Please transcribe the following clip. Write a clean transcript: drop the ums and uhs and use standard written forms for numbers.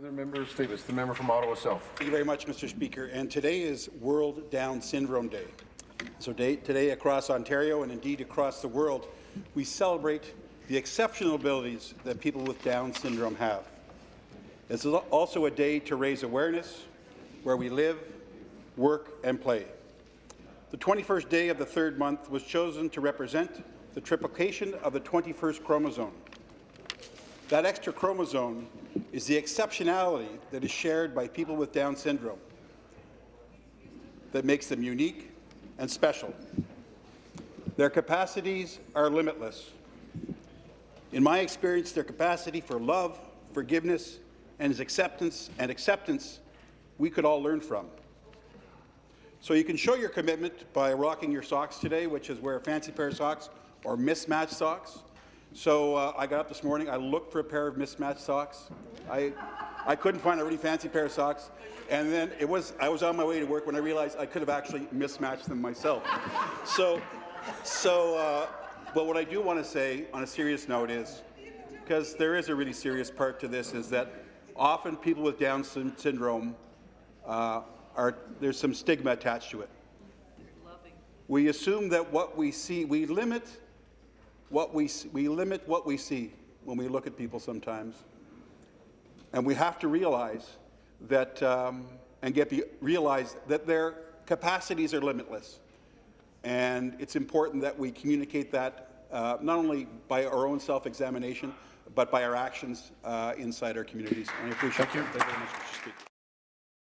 Further member statements. The member from Ottawa South. Thank you very much, Mr. Speaker. And today is World Down Syndrome Day. So today across Ontario and indeed across the world, we celebrate the exceptional abilities that people with Down syndrome have. It's also a day to raise awareness where we live, work and play. The 21st day of the third month was chosen to represent the triplication of the 21st chromosome. That extra chromosome is the exceptionality that is shared by people with Down syndrome that makes them unique and special. Their capacities are limitless. In my experience, their capacity for love, forgiveness, and acceptance we could all learn from. So you can show your commitment by rocking your socks today, which is wear a fancy pair of socks or mismatched socks. So I got up this morning, I looked for a pair of mismatched socks. I couldn't find a really fancy pair of socks, and then I was on my way to work when I realized I could have actually mismatched them myself. But what I do want to say on a serious note is, because there is a really serious part to this, is that often people with Down syndrome, there's some stigma attached to it. We assume that what we see, we limit what we see when we look at people sometimes. And we have to realize that, realize that their capacities are limitless. And it's important that we communicate that not only by our own self-examination, but by our actions inside our communities. And I appreciate it. Thank you very much, Mr. Speaker.